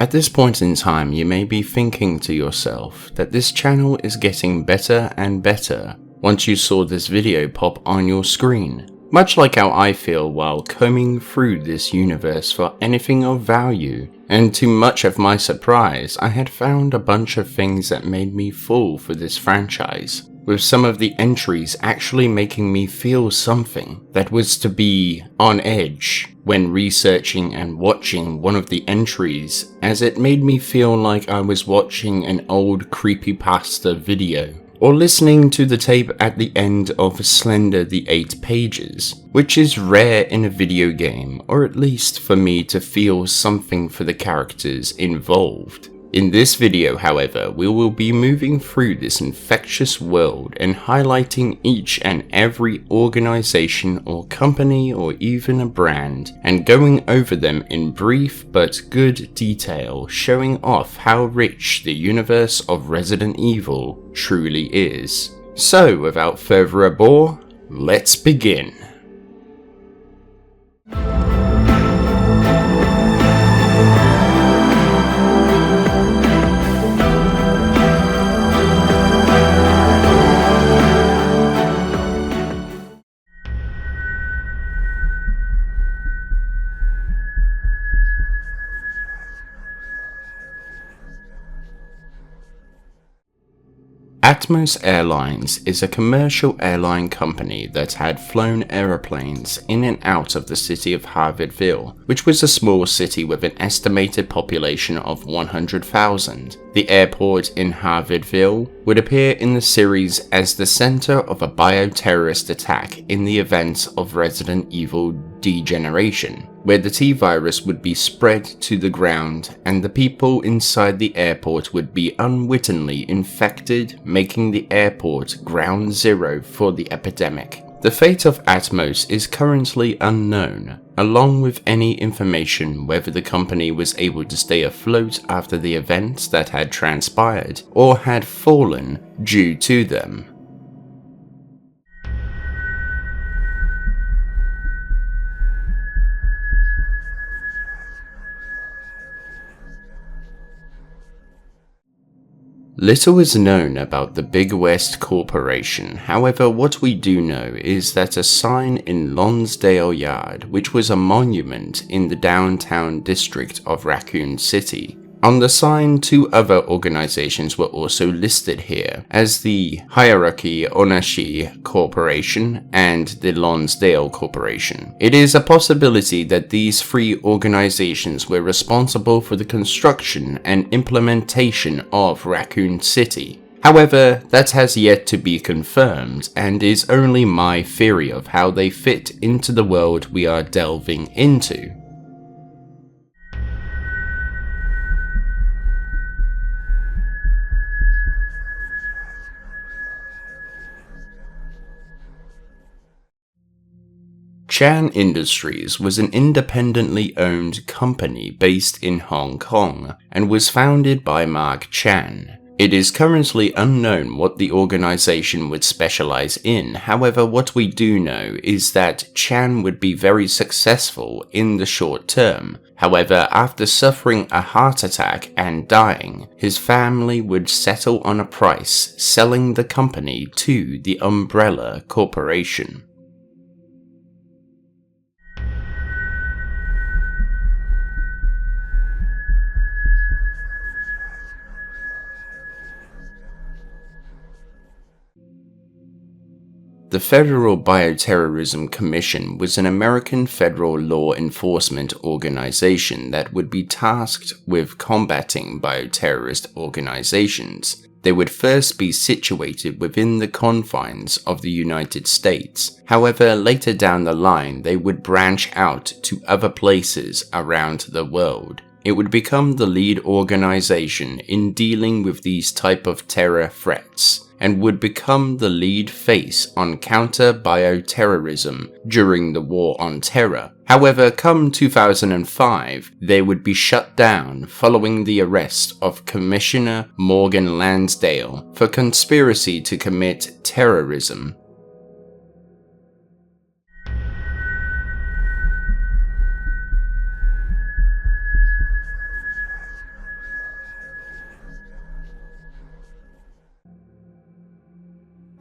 At this point in time, you may be thinking to yourself that this channel is getting better and better once you saw this video pop on your screen. Much like how I feel while combing through this universe for anything of value, and to much of my surprise, I had found a bunch of things that made me fall for this franchise, with some of the entries actually making me feel something that was to be on edge when researching and watching one of the entries, as it made me feel like I was watching an old creepypasta video, or listening to the tape at the end of Slender the 8 Pages, which is rare in a video game, or at least for me to feel something for the characters involved. In this video, however, we will be moving through this infectious world and highlighting each and every organization or company or even a brand, and going over them in brief but good detail, showing off how rich the universe of Resident Evil truly is. So, without further ado, let's begin. Atmos Airlines is a commercial airline company that had flown aeroplanes in and out of the city of Harvardville, which was a small city with an estimated population of 100,000. The airport in Harvardville would appear in the series as the center of a bioterrorist attack in the event of Resident Evil Degeneration, where the T-virus would be spread to the ground and the people inside the airport would be unwittingly infected, making the airport ground zero for the epidemic. The fate of Atmos is currently unknown, along with any information whether the company was able to stay afloat after the events that had transpired or had fallen due to them. Little is known about the Big West Corporation. However, what we do know is that a sign in Lonsdale Yard, which was a monument in the downtown district of Racoon City. On the sign, 2 other organizations were also listed here, as the Hierarchy Onashi Corporation and the Lonsdale Corporation. It is a possibility that these 3 organizations were responsible for the construction and implementation of Racoon City. However, that has yet to be confirmed and is only my theory of how they fit into the world we are delving into. C.I.A. Industries was an independently owned company based in Hong Kong and was founded by Mark Chan. It is currently unknown what the organization would specialize in. However, what we do know is that Chan would be very successful in the short term. However, after suffering a heart attack and dying, his family would settle on a price, selling the company to the Umbrella Corporation. The Federal Bioterrorism Commission was an American federal law enforcement organization that would be tasked with combating bioterrorist organizations. They would first be situated within the confines of the United States. However, later down the line, they would branch out to other places around the world. It would become the lead organization in dealing with these type of terror threats, and would become the lead face on counter-bioterrorism during the War on Terror. However, come 2005, they would be shut down following the arrest of Commissioner Morgan Lansdale for conspiracy to commit terrorism.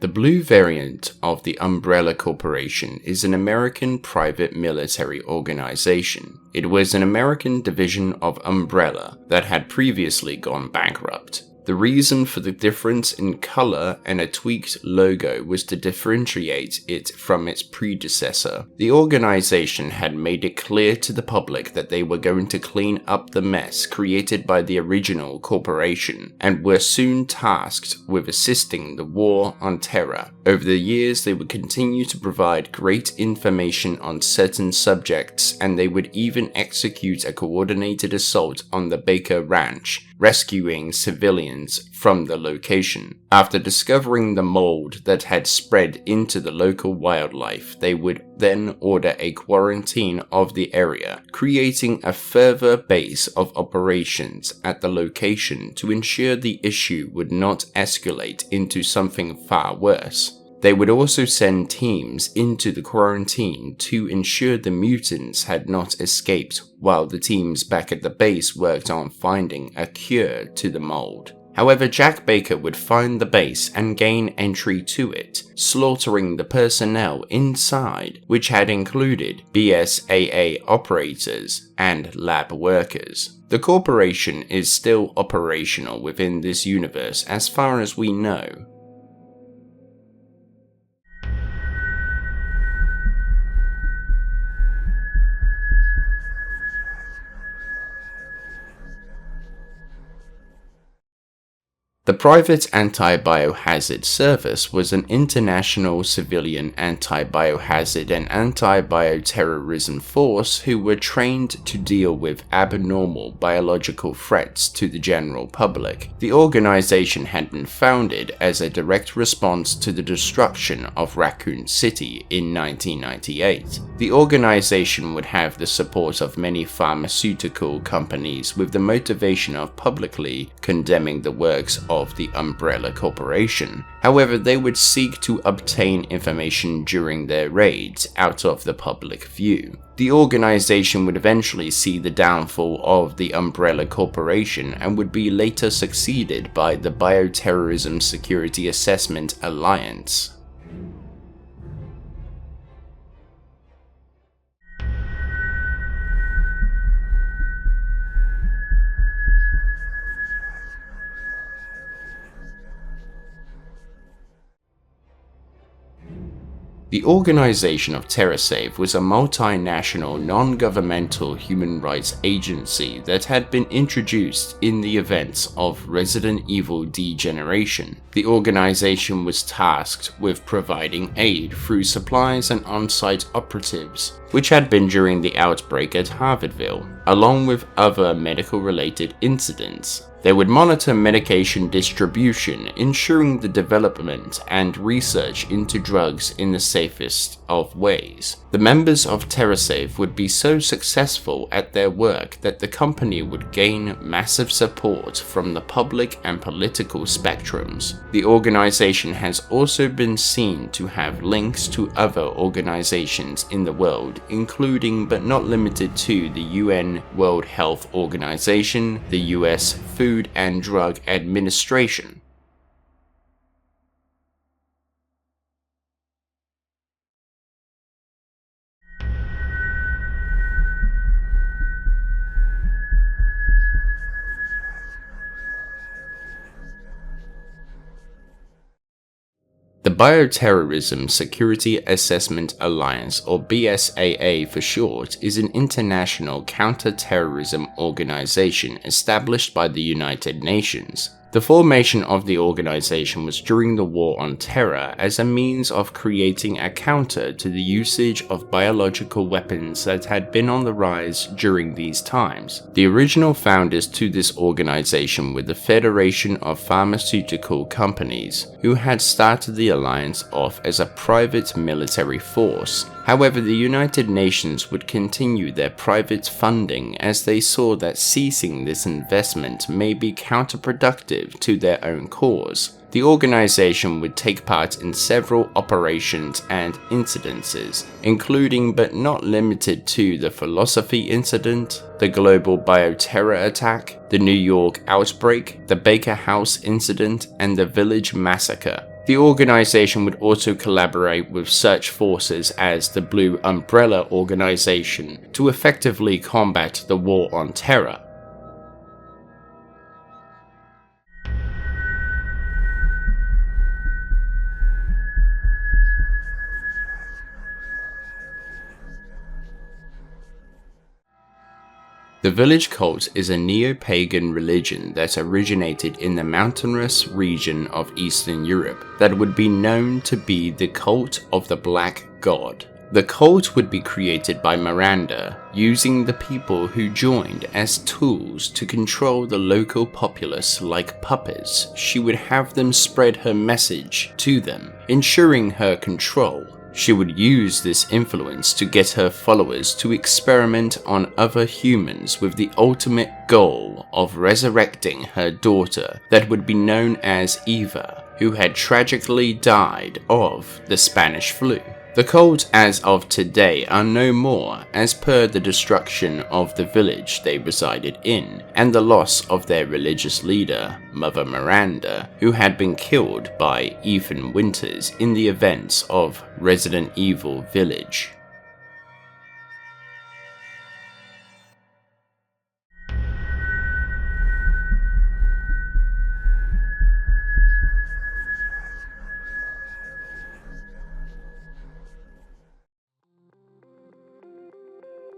The blue variant of the Umbrella Corporation is an American private military organization. It was an American division of Umbrella that had previously gone bankrupt. The reason for the difference in color and a tweaked logo was to differentiate it from its predecessor. The organization had made it clear to the public that they were going to clean up the mess created by the original corporation, and were soon tasked with assisting the war on terror. Over the years, they would continue to provide great information on certain subjects, and they would even execute a coordinated assault on the Baker Ranch, rescuing civilians from the location. After discovering the mold that had spread into the local wildlife, they would then order a quarantine of the area, creating a further base of operations at the location to ensure the issue would not escalate into something far worse. They would also send teams into the quarantine to ensure the mutants had not escaped, while the teams back at the base worked on finding a cure to the mold. However, Jack Baker would find the base and gain entry to it, slaughtering the personnel inside, which had included BSAA operators and lab workers. The corporation is still operational within this universe as far as we know. The private Anti-Biohazard Service was an international civilian anti-biohazard and anti-bioterrorism force who were trained to deal with abnormal biological threats to the general public. The organization had been founded as a direct response to the destruction of Racoon City in 1998. The organization would have the support of many pharmaceutical companies with the motivation of publicly condemning the works of the Umbrella Corporation. However, they would seek to obtain information during their raids out of the public view. The organization would eventually see the downfall of the Umbrella Corporation and would be later succeeded by the Bioterrorism Security Assessment Alliance. The organization of Terrasave was a multinational, non-governmental human rights agency that had been introduced in the events of Resident Evil Degeneration. The organization was tasked with providing aid through supplies and on-site operatives, which had been during the outbreak at Harvardville, along with other medical-related incidents. They would monitor medication distribution, ensuring the development and research into drugs in the safest of ways. The members of Terrasave would be so successful at their work that the company would gain massive support from the public and political spectrums. The organization has also been seen to have links to other organizations in the world, including but not limited to the UN World Health Organization, the US Food and Drug Administration. The Bioterrorism Security Assessment Alliance, or BSAA for short, is an international counter-terrorism organization established by the United Nations. The formation of the organization was during the War on Terror as a means of creating a counter to the usage of biological weapons that had been on the rise during these times. The original founders to this organization were the Federation of Pharmaceutical Companies, who had started the alliance off as a private military force. However, the United Nations would continue their private funding as they saw that ceasing this investment may be counterproductive to their own cause. The organization would take part in several operations and incidences, including but not limited to the Philosophy Incident, the Global Bioterror Attack, the New York Outbreak, the Baker House Incident, and the Village Massacre. The organization would also collaborate with such forces as the Blue Umbrella Organization to effectively combat the war on terror. The village cult is a neo-pagan religion that originated in the mountainous region of Eastern Europe that would be known to be the cult of the Black God. The cult would be created by Miranda, using the people who joined as tools to control the local populace like puppets. She would have them spread her message to them, ensuring her control. She would use this influence to get her followers to experiment on other humans with the ultimate goal of resurrecting her daughter that would be known as Eva, who had tragically died of the Spanish flu. The cult as of today are no more, as per the destruction of the village they resided in, and the loss of their religious leader, Mother Miranda, who had been killed by Ethan Winters in the events of Resident Evil Village.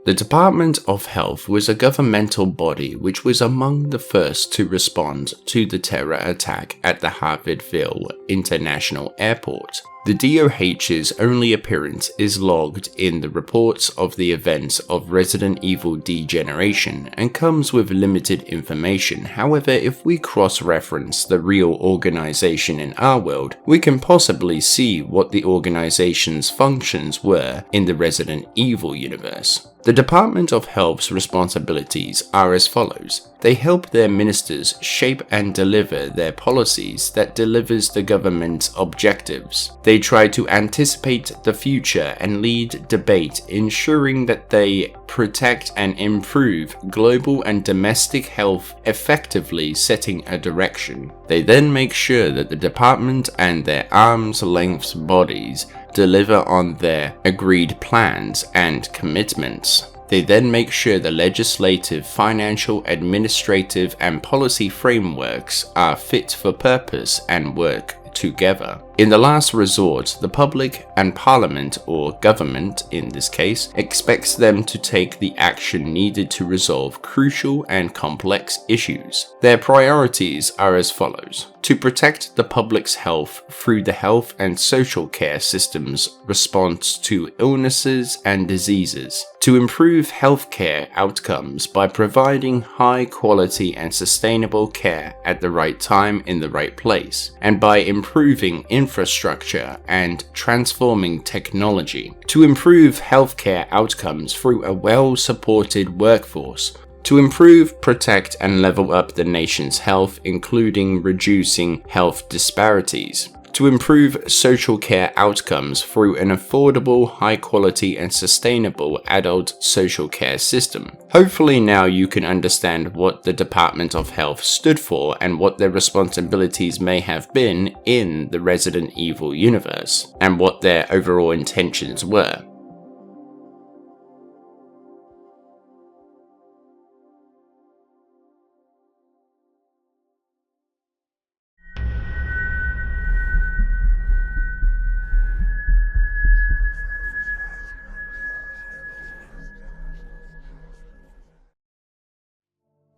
The Department of Health was a governmental body which was among the first to respond to the terror attack at the Harvardville International Airport. The DOH's only appearance is logged in the reports of the events of Resident Evil Degeneration and comes with limited information. However, if we cross-reference the real organization in our world, we can possibly see what the organization's functions were in the Resident Evil universe. The Department of Health's responsibilities are as follows. They help their ministers shape and deliver their policies that delivers the government's objectives. They try to anticipate the future and lead debate, ensuring that they protect and improve global and domestic health, effectively setting a direction. They then make sure that the department and their arm's length bodies deliver on their agreed plans and commitments. They then make sure the legislative, financial, administrative, and policy frameworks are fit for purpose and work together. In the last resort, the public and parliament, or government in this case, expects them to take the action needed to resolve crucial and complex issues. Their priorities are as follows: to protect the public's health through the health and social care system's response to illnesses and diseases, to improve healthcare outcomes by providing high quality and sustainable care at the right time in the right place, and by improving infrastructure and transforming technology, to improve healthcare outcomes through a well-supported workforce, to improve, protect, and level up the nation's health, including reducing health disparities, to improve social care outcomes through an affordable, high-quality, and sustainable adult social care system. Hopefully now you can understand what the Department of Health stood for and what their responsibilities may have been in the Resident Evil universe, and what their overall intentions were.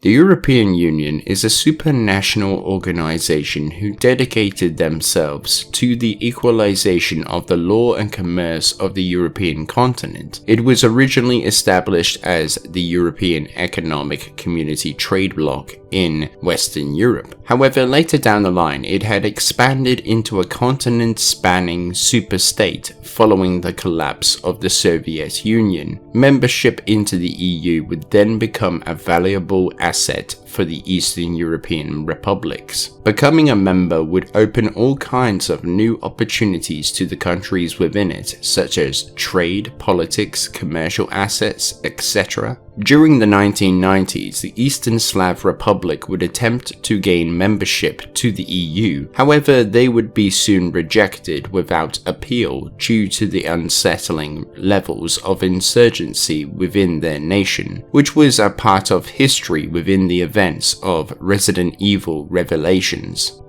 The European Union is a supranational organization who dedicated themselves to the equalization of the law and commerce of the European continent. It was originally established as the European Economic Community Trade Bloc in Western Europe. However, later down the line, it had expanded into a continent-spanning superstate following the collapse of the Soviet Union. Membership into the EU would then become a valuable asset for the Eastern European republics. Becoming a member would open all kinds of new opportunities to the countries within it, such as trade, politics, commercial assets, etc. During the 1990s, the Eastern Slav Republic would attempt to gain membership to the EU, however they would be soon rejected without appeal due to the unsettling levels of insurgency within their nation, which was a part of history within the events of Resident Evil Revelations.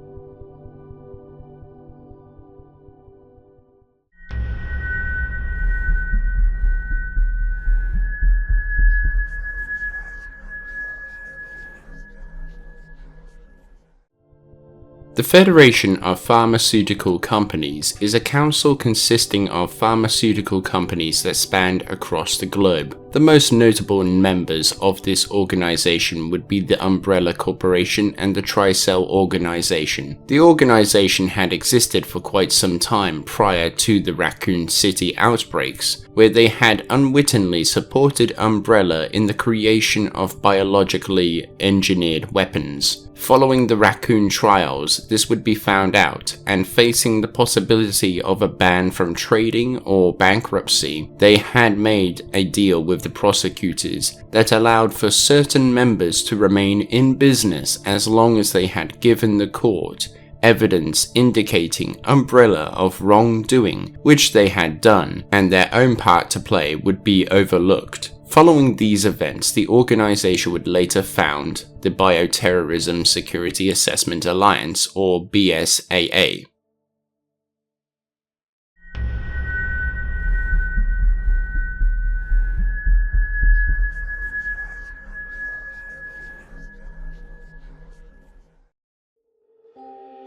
The Federation of Pharmaceutical Companies is a council consisting of pharmaceutical companies that span across the globe. The most notable members of this organization would be the Umbrella Corporation and the Tricell organization. The organization had existed for quite some time prior to the Raccoon City outbreaks, where they had unwittingly supported Umbrella in the creation of biologically engineered weapons. Following the Raccoon trials, this would be found out, and facing the possibility of a ban from trading or bankruptcy, they had made a deal with the prosecutors that allowed for certain members to remain in business as long as they had given the court evidence indicating Umbrella of wrongdoing, which they had done, and their own part to play would be overlooked. Following these events, the organization would later found the Bioterrorism Security Assessment Alliance, or BSAA.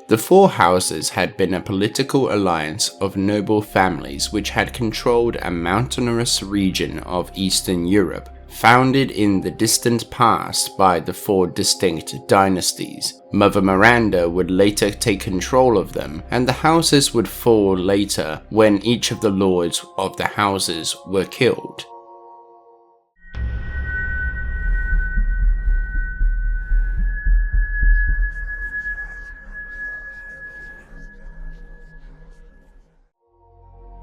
The Four Houses had been a political alliance of noble families which had controlled a mountainous region of Eastern Europe, founded in the distant past by the four distinct dynasties. Mother Miranda would later take control of them, and the houses would fall later when each of the lords of the houses were killed.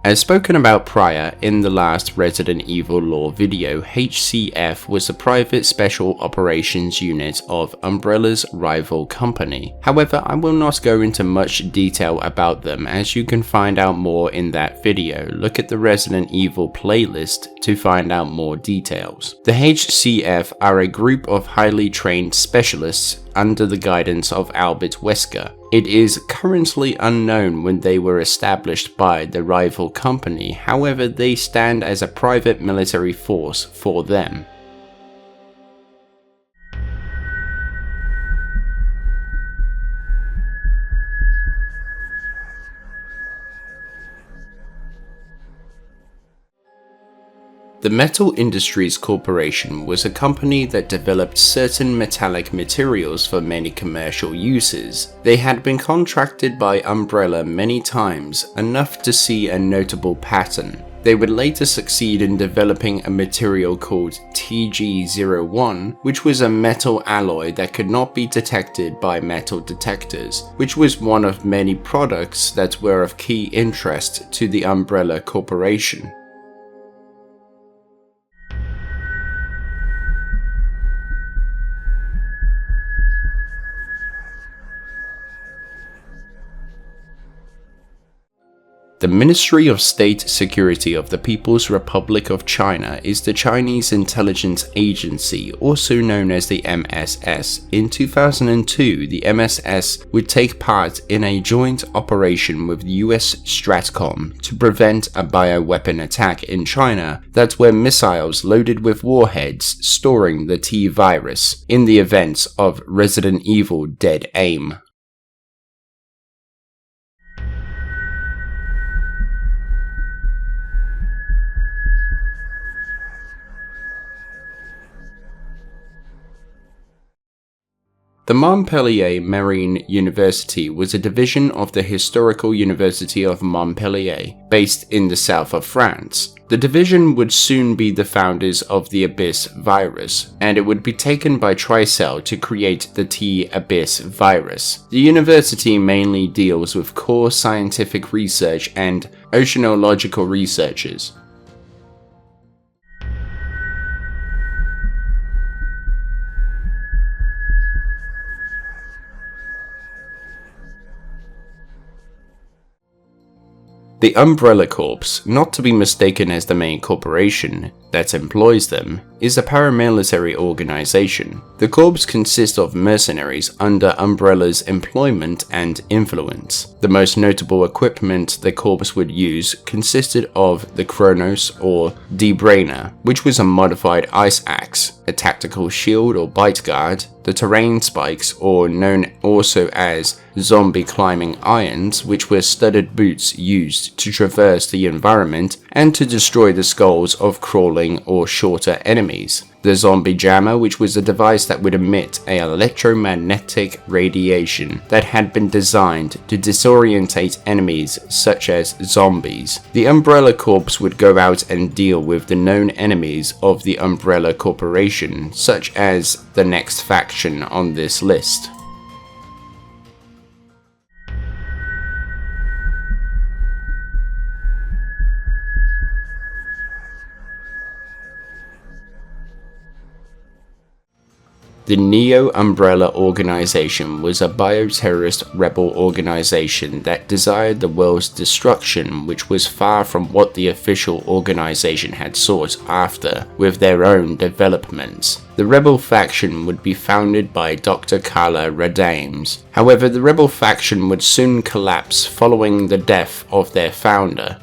As spoken about prior in the last Resident Evil lore video, H.C.F was a private special operations unit of Umbrella's rival company. However, I will not go into much detail about them, as you can find out more in that video. Look at the Resident Evil playlist to find out more details. The H.C.F are a group of highly trained specialists under the guidance of Albert Wesker. It is currently unknown when they were established by the rival company, however they stand as a private military force for them. The Metal Industries Corporation was a company that developed certain metallic materials for many commercial uses. They had been contracted by Umbrella many times, enough to see a notable pattern. They would later succeed in developing a material called TG01, which was a metal alloy that could not be detected by metal detectors, which was one of many products that were of key interest to the Umbrella Corporation. The Ministry of State Security of the People's Republic of China is the Chinese intelligence agency, also known as the MSS. In 2002, the MSS would take part in a joint operation with US Stratcom to prevent a bioweapon attack in China that were missiles loaded with warheads storing the T-virus in the events of Resident Evil Dead Aim. The Montpellier Marine University was a division of the Historical University of Montpellier, based in the south of France. The division would soon be the founders of the Abyss virus, and it would be taken by Tricell to create the T-Abyss virus. The university mainly deals with core scientific research and oceanological researches. The Umbrella Corps, not to be mistaken as the main corporation that employs them, is a paramilitary organization. The corps consist of mercenaries under Umbrella's employment and influence. The most notable equipment the corps would use consisted of the Kronos or D-Brainer, which was a modified ice axe, a tactical shield or bite guard, the terrain spikes, or known also as zombie climbing irons, which were studded boots used to traverse the environment and to destroy the skulls of crawling or shorter enemies. The zombie jammer, which was a device that would emit an electromagnetic radiation that had been designed to disorientate enemies such as zombies. The Umbrella Corps would go out and deal with the known enemies of the Umbrella Corporation, such as the next faction on this list. The Neo-Umbrella Organization was a bioterrorist rebel organization that desired the world's destruction, which was far from what the official organization had sought after with their own developments. The rebel faction would be founded by Dr. Carla Radames. However, the rebel faction would soon collapse following the death of their founder.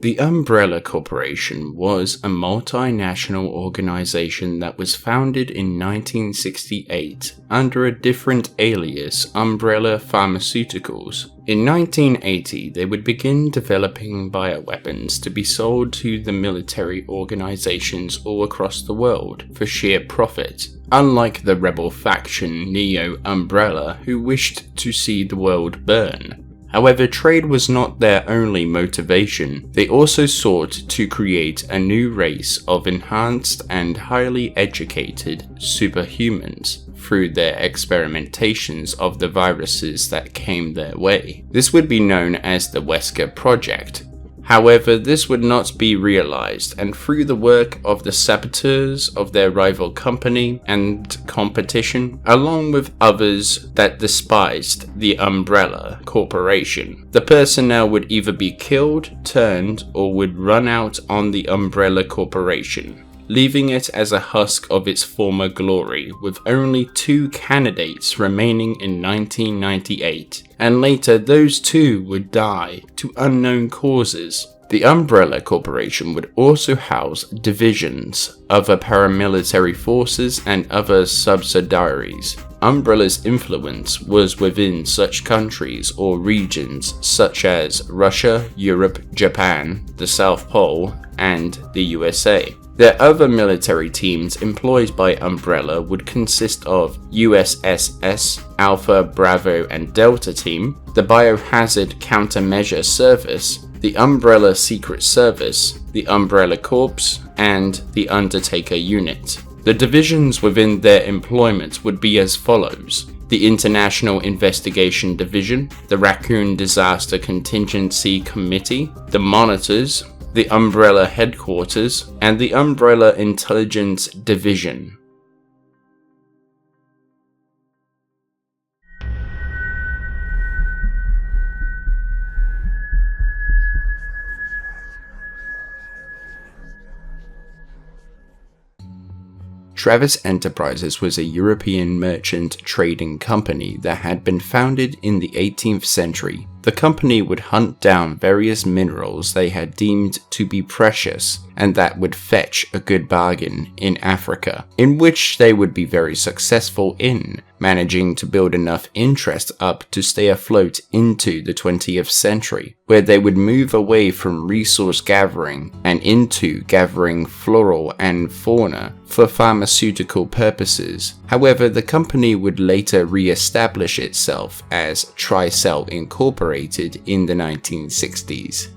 The Umbrella Corporation was a multinational organization that was founded in 1968 under a different alias, Umbrella Pharmaceuticals. In 1980, they would begin developing bioweapons to be sold to the military organizations all across the world for sheer profit. Unlike the rebel faction Neo-Umbrella, who wished to see the world burn. However, trade was not their only motivation. They also sought to create a new race of enhanced and highly educated superhumans through their experimentations of the viruses that came their way. This would be known as the Wesker Project. However, this would not be realized, and through the work of the saboteurs of their rival company and competition, along with others that despised the Umbrella Corporation, the personnel would either be killed, turned, or would run out on the Umbrella Corporation, leaving it as a husk of its former glory, with only 2 candidates remaining in 1998, and later those 2 would die to unknown causes. The Umbrella Corporation would also house divisions, other paramilitary forces, and other subsidiaries. Umbrella's influence was within such countries or regions such as Russia, Europe, Japan, the South Pole, and the USA. Their other military teams employed by Umbrella would consist of USSS, Alpha, Bravo, and Delta Team, the Biohazard Countermeasure Service, the Umbrella Secret Service, the Umbrella Corps, and the Undertaker Unit. The divisions within their employment would be as follows: the International Investigation Division, the Racoon Disaster Contingency Committee, the Monitors, the Umbrella Headquarters, and the Umbrella Intelligence Division. Travis Enterprises was a European merchant trading company that had been founded in the 18th century. The company would hunt down various minerals they had deemed to be precious and that would fetch a good bargain in Africa, in which they would be very successful in, managing to build enough interest up to stay afloat into the 20th century, where they would move away from resource gathering and into gathering floral and fauna for pharmaceutical purposes. However, the company would later re-establish itself as Tricell Incorporated in the 1960s.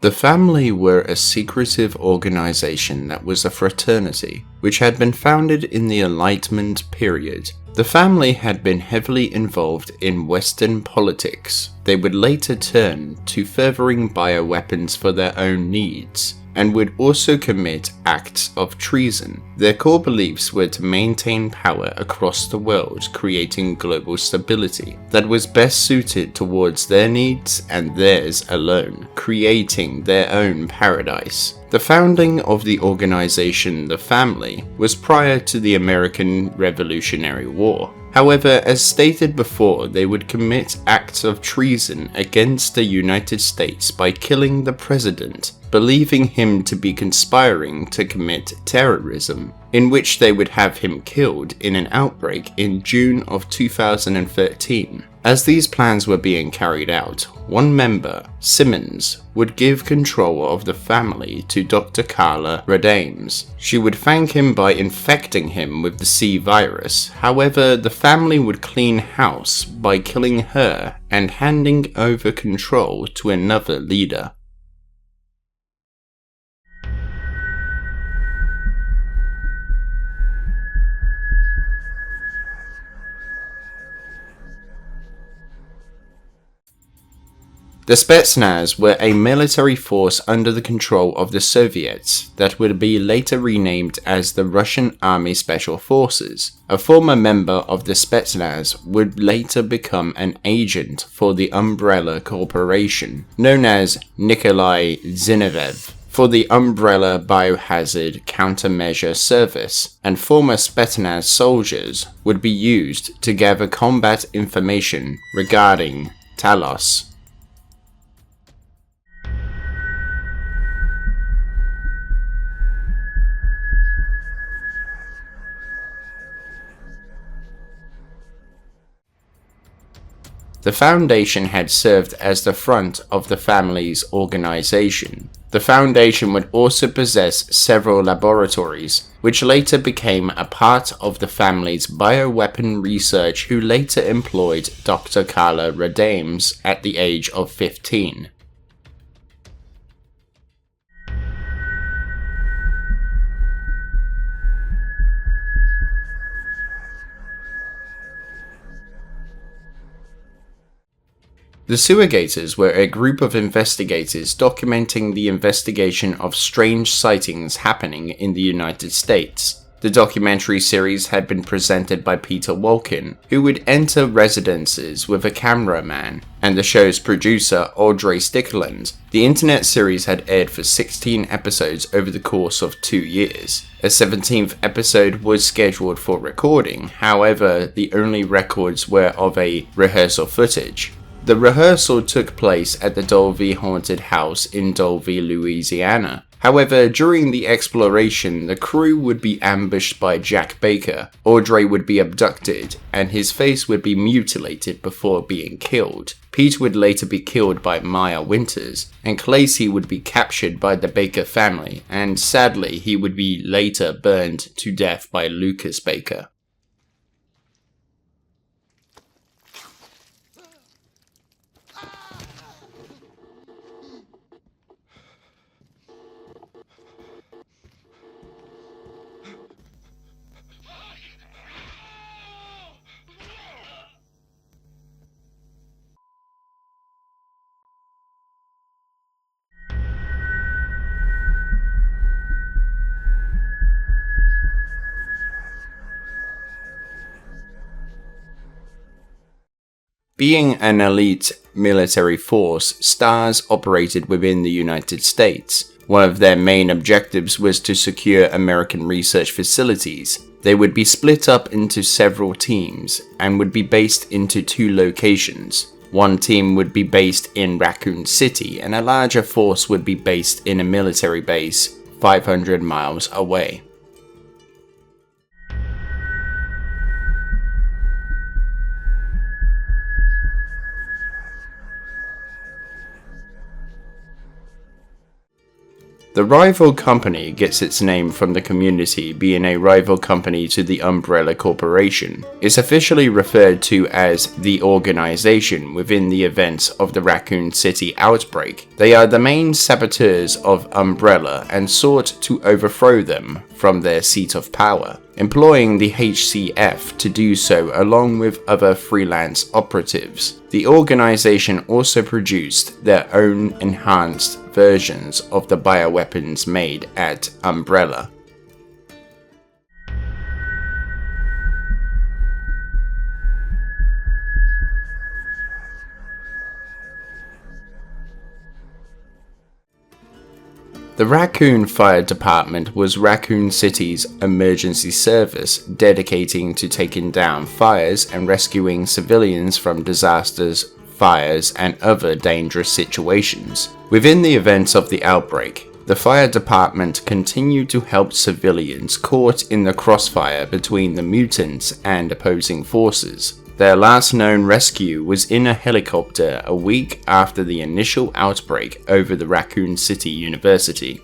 The family were a secretive organization that was a fraternity, which had been founded in the Enlightenment period. The family had been heavily involved in Western politics. They would later turn to furthering bioweapons for their own needs, and would also commit acts of treason. Their core beliefs were to maintain power across the world, creating global stability that was best suited towards their needs and theirs alone, creating their own paradise. The founding of the organization, the family, was prior to the American Revolutionary War. However, as stated before, they would commit acts of treason against the United States by killing the president, believing him to be conspiring to commit terrorism, in which they would have him killed in an outbreak in June of 2013. As these plans were being carried out, one member, Simmons, would give control of the family to Dr. Carla Radames. She would thank him by infecting him with the C virus. However, the family would clean house by killing her and handing over control to another leader. The Spetsnaz were a military force under the control of the Soviets that would be later renamed as the Russian Army Special Forces. A former member of the Spetsnaz would later become an agent for the umbrella corporation, known as Nikolai Zinoviev, for the Umbrella Biohazard Countermeasure Service, and former Spetsnaz soldiers would be used to gather combat information regarding Talos. The foundation had served as the front of the family's organization. The foundation would also possess several laboratories, which later became a part of the family's bioweapon research, who later employed Dr. Carla Radames at the age of 15. The C.I.A. Gators were a group of investigators documenting the investigation of strange sightings happening in the United States. The documentary series had been presented by Peter Wolkin, who would enter residences with a cameraman, and the show's producer, Audrey Stickland. The internet series had aired for 16 episodes over the course of 2 years. A 17th episode was scheduled for recording, however, the only records were of a rehearsal footage. The rehearsal took place at the Dolby Haunted House in Dolby, Louisiana. However, during the exploration, the crew would be ambushed by Jack Baker. Audrey would be abducted, and his face would be mutilated before being killed. Pete would later be killed by Maya Winters, and Clancy would be captured by the Baker family, and sadly, he would be later burned to death by Lucas Baker. Being an elite military force, S.T.A.R.S operated within the United States. One of their main objectives was to secure American research facilities. They would be split up into several teams and would be based into 2 locations. One team would be based in Racoon City, and a larger force would be based in a military base 500 miles away. The rival company gets its name from the community being a rival company to the Umbrella Corporation. It's officially referred to as the organization within the events of the Raccoon City outbreak. They are the main saboteurs of Umbrella and sought to overthrow them from their seat of power, employing the H.C.F. to do so along with other freelance operatives. The organization also produced their own enhanced versions of the bioweapons made at Umbrella. The Racoon Fire Department was Raccoon City's emergency service dedicating to taking down fires and rescuing civilians from disasters, fires, and other dangerous situations. Within the events of the outbreak, the fire department continued to help civilians caught in the crossfire between the mutants and opposing forces. Their last known rescue was in a helicopter a week after the initial outbreak over the Raccoon City University.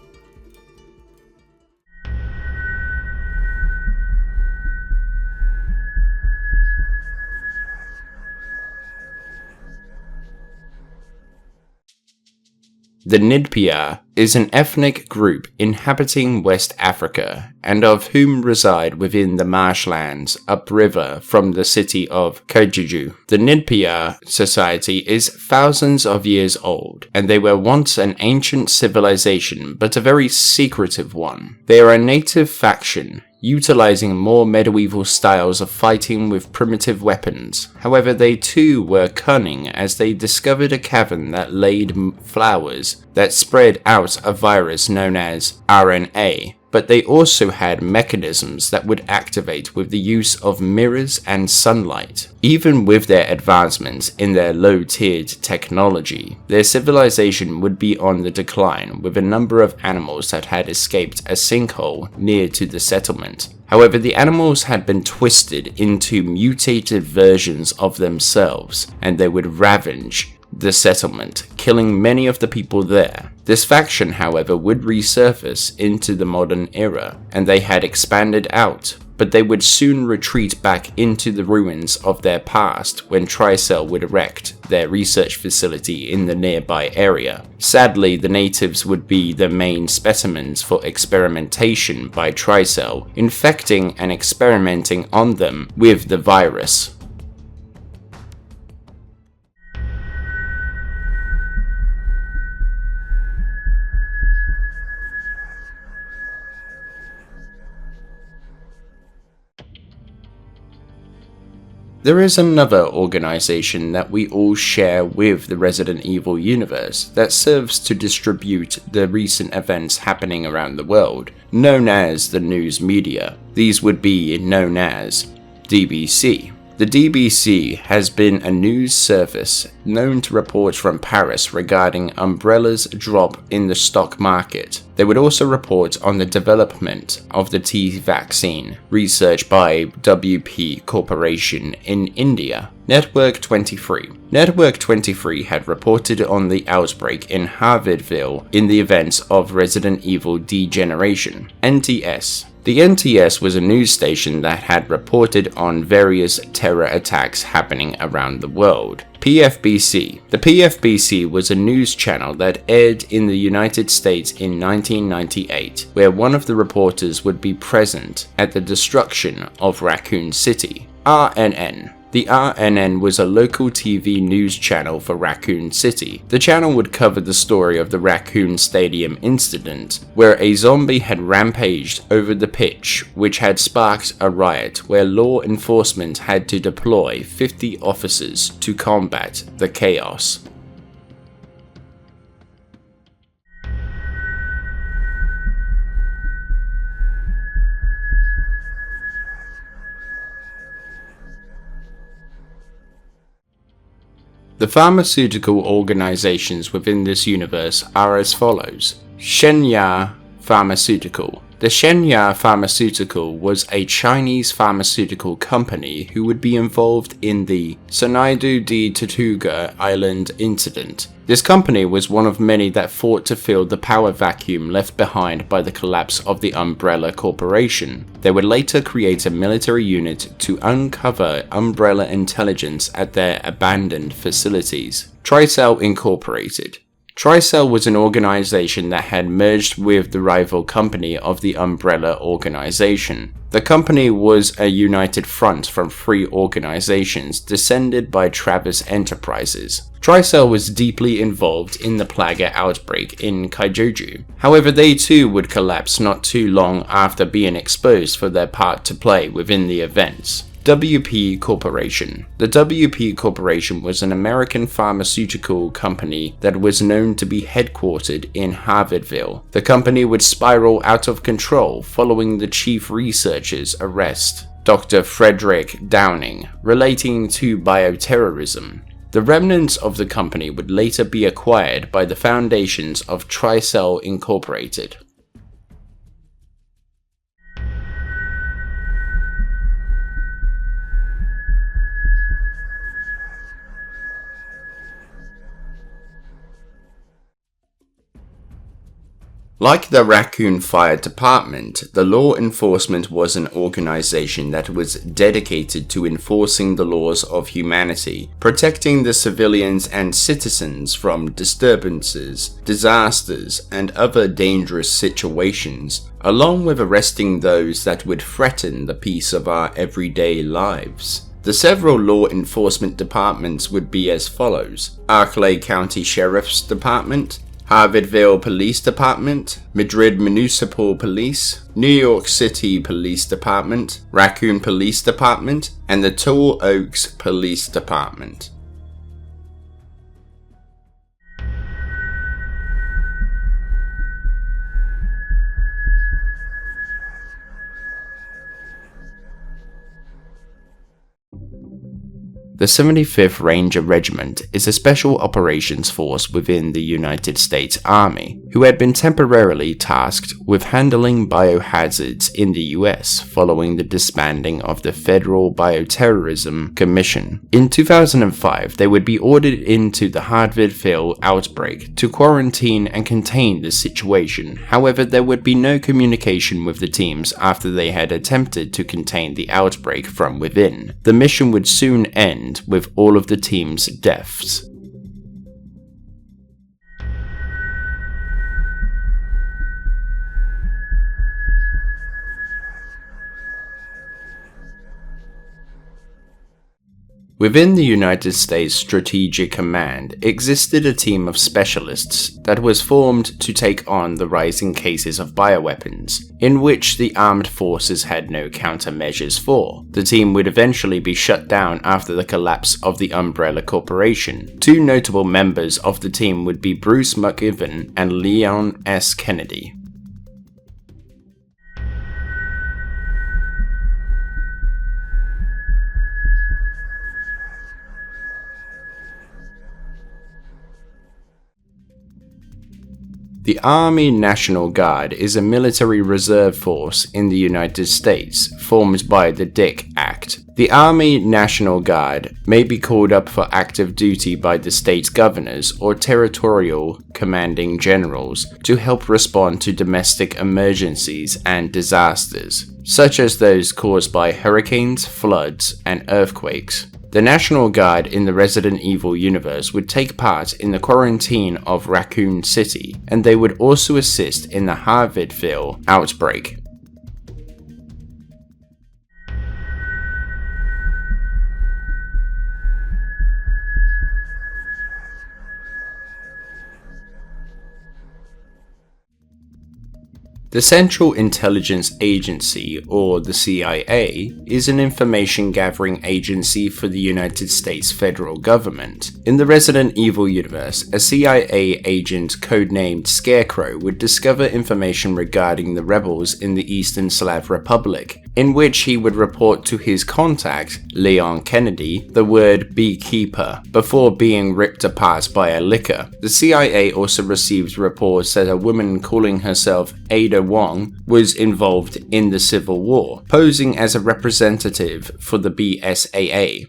The Ndipaya is an ethnic group inhabiting West Africa and of whom reside within the marshlands upriver from the city of Kojuju. The Ndipaya society is thousands of years old, and they were once an ancient civilization but a very secretive one. They are a native faction, utilizing more medieval styles of fighting with primitive weapons. However, they too were cunning as they discovered a cavern that laid flowers that spread out a virus known as RNA, but they also had mechanisms that would activate with the use of mirrors and sunlight. Even with their advancements in their low-tiered technology, their civilization would be on the decline, with a number of animals that had escaped a sinkhole near to the settlement. However, the animals had been twisted into mutated versions of themselves, and they would ravage the settlement, killing many of the people there. This faction, however, would resurface into the modern era, and they had expanded out, but they would soon retreat back into the ruins of their past when TriCell would erect their research facility in the nearby area. Sadly, the natives would be the main specimens for experimentation by TriCell, infecting and experimenting on them with the virus. There is another organization that we all share with the Resident Evil universe that serves to distribute the recent events happening around the world, known as the news media. These would be known as DBC. The DBC has been a news service known to report from Paris regarding Umbrella's drop in the stock market. They would also report on the development of the T vaccine, research by WP Corporation in India. Network 23. Network 23 had reported on the outbreak in Harvardville in the events of Resident Evil Degeneration. NTS. The NTS was a news station that had reported on various terror attacks happening around the world. PFBC. The PFBC was a news channel that aired in the United States in 1998, where one of the reporters would be present at the destruction of Raccoon City. RNN. The RNN was a local TV news channel for Raccoon City. The channel would cover the story of the Raccoon Stadium incident, where a zombie had rampaged over the pitch, which had sparked a riot where law enforcement had to deploy 50 officers to combat the chaos. The pharmaceutical organizations within this universe are as follows. C.I.A. Pharmaceutical. The Shenya Pharmaceutical was a Chinese pharmaceutical company who would be involved in the Sonaidu di Tortuga Island incident. This company was one of many that fought to fill the power vacuum left behind by the collapse of the Umbrella Corporation. They would later create a military unit to uncover Umbrella intelligence at their abandoned facilities. TriCell Incorporated. TriCell was an organization that had merged with the rival company of the Umbrella organization. The company was a united front from three organizations descended by Travis Enterprises. TriCell was deeply involved in the Plaga outbreak in Kaijoju. However, they too would collapse not too long after being exposed for their part to play within the events. WP Corporation. The WP Corporation was an American pharmaceutical company that was known to be headquartered in Harvardville. The company would spiral out of control following the chief researcher's arrest, Dr. Frederick Downing, relating to bioterrorism. The remnants of the company would later be acquired by the foundations of TriCell Incorporated. Like the Racoon Fire Department, the law enforcement was an organization that was dedicated to enforcing the laws of humanity, protecting the civilians and citizens from disturbances, disasters, and other dangerous situations, along with arresting those that would threaten the peace of our everyday lives. The several law enforcement departments would be as follows: Arklay County Sheriff's Department, Harvardville Police Department, Madrid Municipal Police, New York City Police Department, Racoon Police Department, and the Tall Oaks Police Department. The 75th Ranger Regiment is a special operations force within the United States Army, who had been temporarily tasked with handling biohazards in the US following the disbanding of the Federal Bioterrorism Commission. In 2005, they would be ordered into the Harvardville outbreak to quarantine and contain the situation. However, there would be no communication with the teams after they had attempted to contain the outbreak from within. The mission would soon end with all of the team's deaths. Within the United States Strategic Command existed a team of specialists that was formed to take on the rising cases of bioweapons, in which the armed forces had no countermeasures for. The team would eventually be shut down after the collapse of the Umbrella Corporation. Two notable members of the team would be Bruce McIvan and Leon S. Kennedy. The Army National Guard is a military reserve force in the United States, formed by the DICK Act. The Army National Guard may be called up for active duty by the state governors or territorial commanding generals to help respond to domestic emergencies and disasters, such as those caused by hurricanes, floods, and earthquakes. The National Guard in the Resident Evil universe would take part in the quarantine of Raccoon City, and they would also assist in the Harvardville outbreak. The Central Intelligence Agency, or the CIA, is an information gathering agency for the United States federal government. In the Resident Evil universe, a CIA agent codenamed Scarecrow would discover information regarding the rebels in the Eastern Slav Republic, in which he would report to his contact, Leon Kennedy, the word beekeeper, before being ripped apart by a licker. The CIA also received reports that a woman calling herself Ada Wong, was involved in the Civil War, posing as a representative for the BSAA.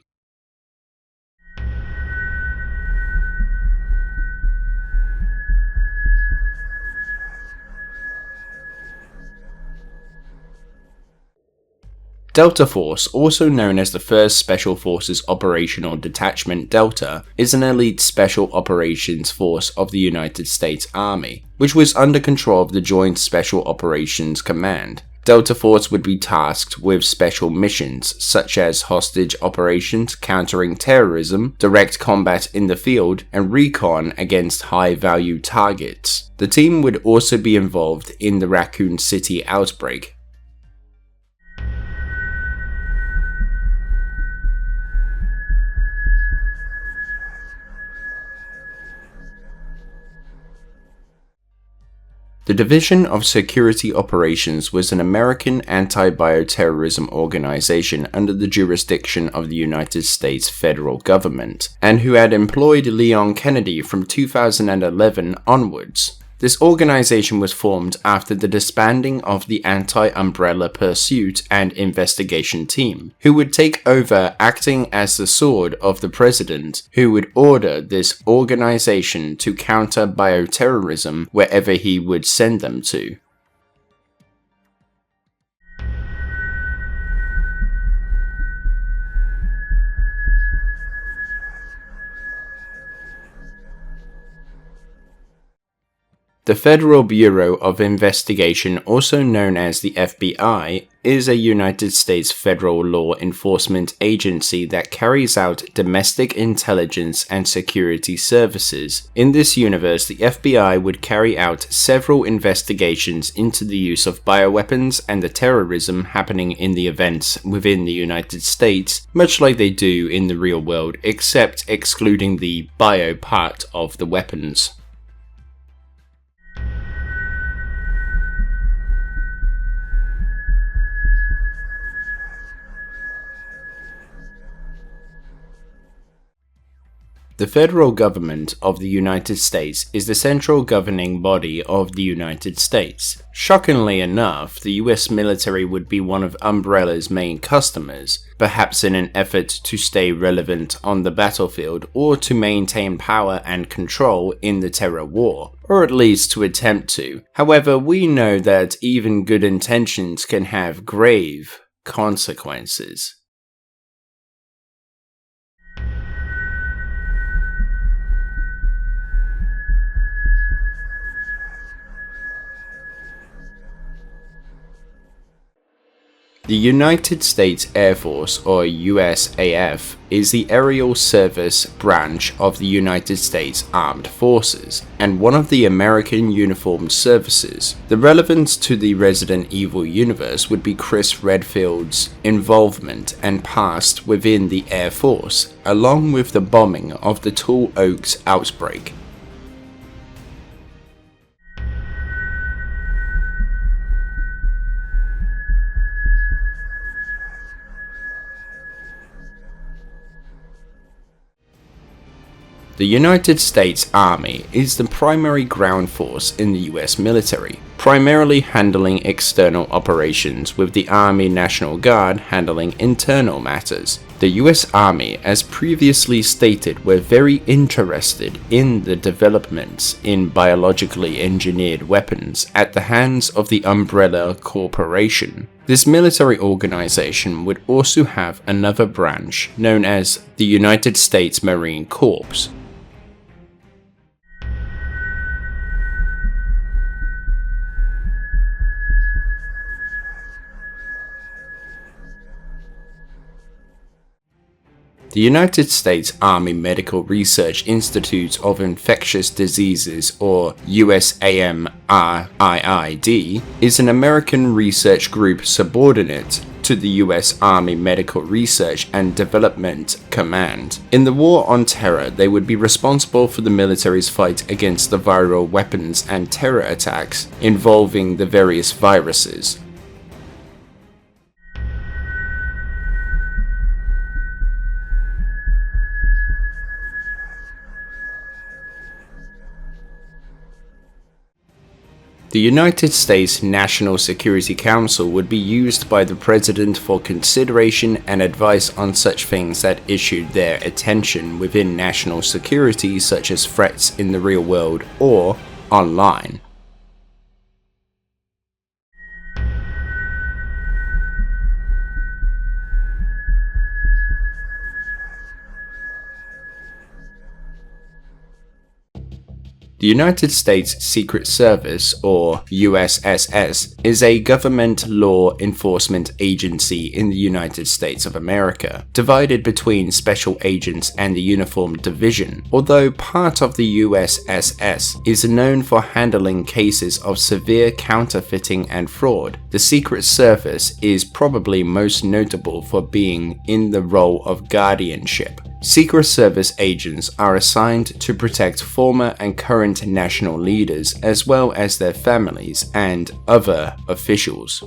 Delta Force, also known as the 1st Special Forces Operational Detachment Delta, is an elite special operations force of the United States Army, which was under control of the Joint Special Operations Command. Delta Force would be tasked with special missions such as hostage operations, countering terrorism, direct combat in the field, and recon against high-value targets. The team would also be involved in the Racoon City outbreak. The Division of Security Operations was an American anti-bioterrorism organization under the jurisdiction of the United States federal government, and who had employed Leon Kennedy from 2011 onwards. This organization was formed after the disbanding of the Anti-Umbrella Pursuit and Investigation Team, who would take over acting as the sword of the president, who would order this organization to counter bioterrorism wherever he would send them to. The Federal Bureau of Investigation, also known as the F.B.I, is a United States federal law enforcement agency that carries out domestic intelligence and security services. In this universe, the F.B.I would carry out several investigations into the use of bioweapons and the terrorism happening in the events within the United States, much like they do in the real world, except excluding the bio part of the weapons. The federal government of the United States is the central governing body of the United States. Shockingly enough, the US military would be one of Umbrella's main customers, perhaps in an effort to stay relevant on the battlefield or to maintain power and control in the terror war, or at least to attempt to. However, we know that even good intentions can have grave consequences. The United States Air Force, or USAF, is the aerial service branch of the United States Armed Forces, and one of the American Uniformed Services. The relevance to the Resident Evil universe would be Chris Redfield's involvement and past within the Air Force, along with the bombing of the Tall Oaks outbreak. The United States Army is the primary ground force in the US military, primarily handling external operations, with the Army National Guard handling internal matters. The US Army, as previously stated, were very interested in the developments in biologically engineered weapons at the hands of the Umbrella Corporation. This military organization would also have another branch known as the United States Marine Corps. The United States Army Medical Research Institute of Infectious Diseases, or USAMRIID, is an American research group subordinate to the US Army Medical Research and Development Command. In the War on Terror, they would be responsible for the military's fight against the viral weapons and terror attacks involving the various viruses. The United States National Security Council would be used by the President for consideration and advice on such things that issued their attention within national security, such as threats in the real world or online. The United States Secret Service, or USSS, is a government law enforcement agency in the United States of America, divided between special agents and the Uniformed Division. Although part of the USSS is known for handling cases of severe counterfeiting and fraud, the Secret Service is probably most notable for being in the role of guardianship. Secret Service agents are assigned to protect former and current national leaders as well as their families and other officials.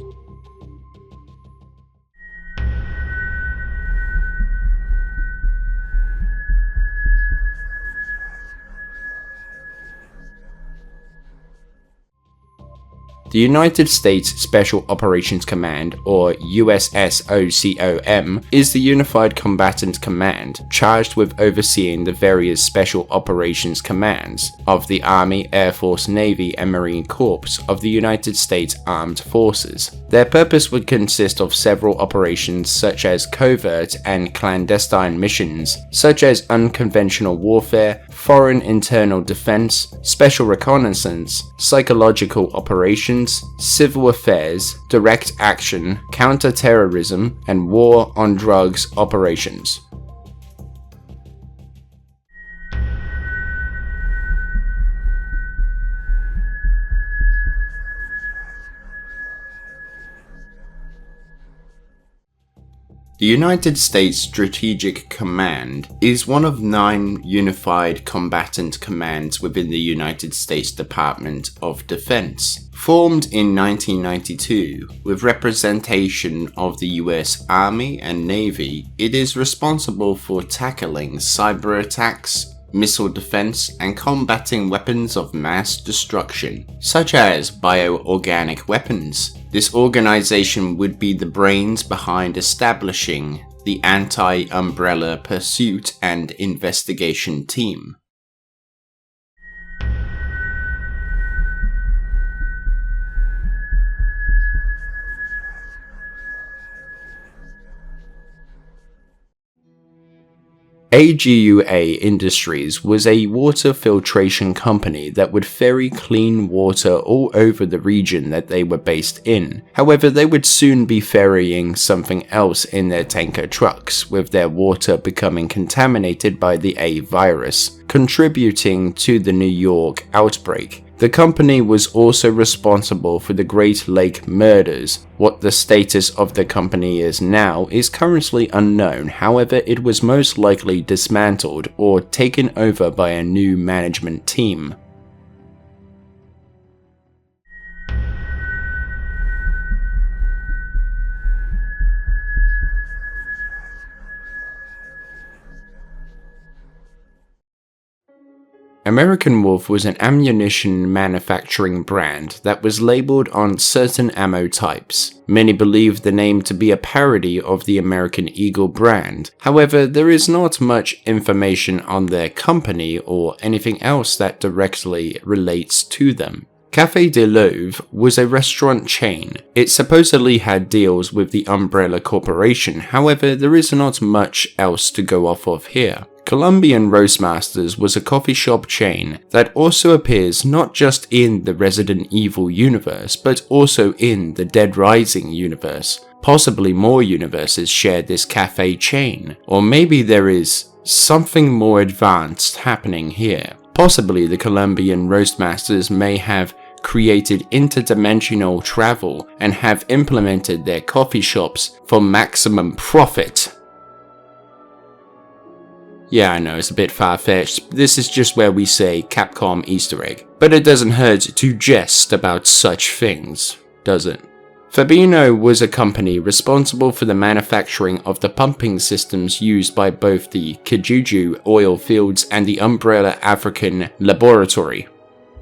The United States Special Operations Command, or USSOCOM, is the Unified Combatant Command charged with overseeing the various Special Operations Commands of the Army, Air Force, Navy, and Marine Corps of the United States Armed Forces. Their purpose would consist of several operations such as covert and clandestine missions, such as unconventional warfare, foreign internal defense, special reconnaissance, psychological operations, civil affairs, direct action, counter-terrorism, and war on drugs operations. The United States Strategic Command is one of 9 unified combatant commands within the United States Department of Defense. Formed in 1992 with representation of the US Army and Navy, it is responsible for tackling cyber attacks, missile defense, and combating weapons of mass destruction, such as bioorganic weapons. This organization would be the brains behind establishing the Anti-Umbrella Pursuit and Investigation Team. A-GUA Industries was a water filtration company that would ferry clean water all over the region that they were based in. However, they would soon be ferrying something else in their tanker trucks, with their water becoming contaminated by the A virus, contributing to the New York outbreak. The company was also responsible for the Great Lake murders. What the status of the company is now is currently unknown, however it was most likely dismantled or taken over by a new management team. American Wolf was an ammunition manufacturing brand that was labeled on certain ammo types. Many believe the name to be a parody of the American Eagle brand. However, there is not much information on their company or anything else that directly relates to them. Café de Louvre was a restaurant chain. It supposedly had deals with the Umbrella Corporation, however there is not much else to go off of here. Colombian Roastmasters was a coffee shop chain that also appears not just in the Resident Evil universe, but also in the Dead Rising universe. Possibly more universes share this cafe chain, or maybe there is something more advanced happening here. Possibly the Colombian Roastmasters may have created interdimensional travel and have implemented their coffee shops for maximum profit. Yeah, I know, it's a bit far-fetched. This is just where we say Capcom Easter egg. But it doesn't hurt to jest about such things, does it? F.B.I was a company responsible for the manufacturing of the pumping systems used by both the Kijuju oil fields and the Umbrella African Laboratory.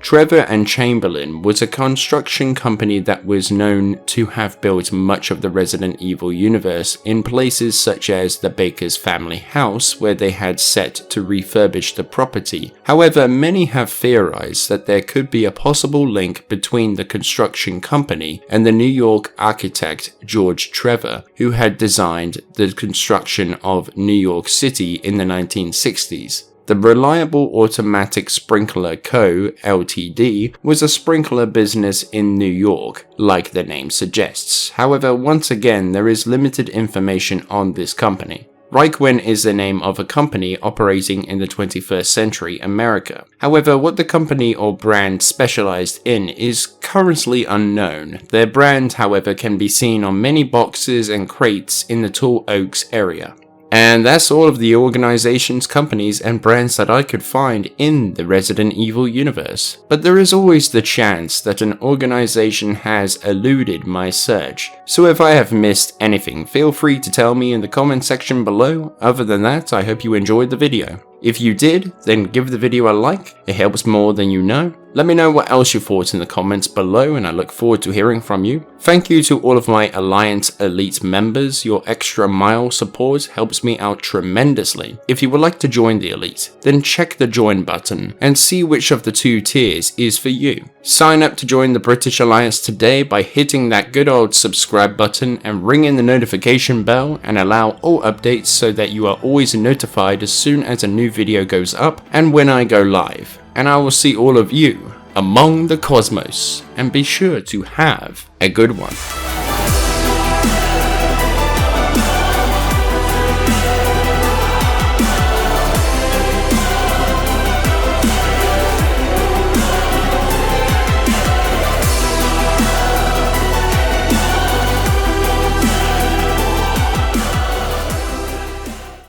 Trevor and Chamberlain was a construction company that was known to have built much of the Resident Evil universe in places such as the Baker's family house, where they had set to refurbish the property. However, many have theorized that there could be a possible link between the construction company and the New York architect George Trevor, who had designed the construction of New York City in the 1960s. The Reliable Automatic Sprinkler Co., Ltd. was a sprinkler business in New York, like the name suggests. However, once again, there is limited information on this company. Racoon is the name of a company operating in the 21st century America. However, what the company or brand specialized in is currently unknown. Their brand, however, can be seen on many boxes and crates in the Tall Oaks area. And that's all of the organizations, companies, and brands that I could find in the Resident Evil universe. But there is always the chance that an organization has eluded my search. So if I have missed anything, feel free to tell me in the comment section below. Other than that, I hope you enjoyed the video. If you did, then give the video a like, it helps more than you know. Let me know what else you thought in the comments below, and I look forward to hearing from you. Thank you to all of my Alliance Elite members. Your extra mile support helps me out tremendously. If you would like to join the Elite, then check the join button and see which of the 2 tiers is for you. Sign up to join the British Alliance today by hitting that good old subscribe button and ringing the notification bell, and allow all updates so that you are always notified as soon as a new video goes up and when I go live. And I will see all of you among the cosmos, and be sure to have a good one.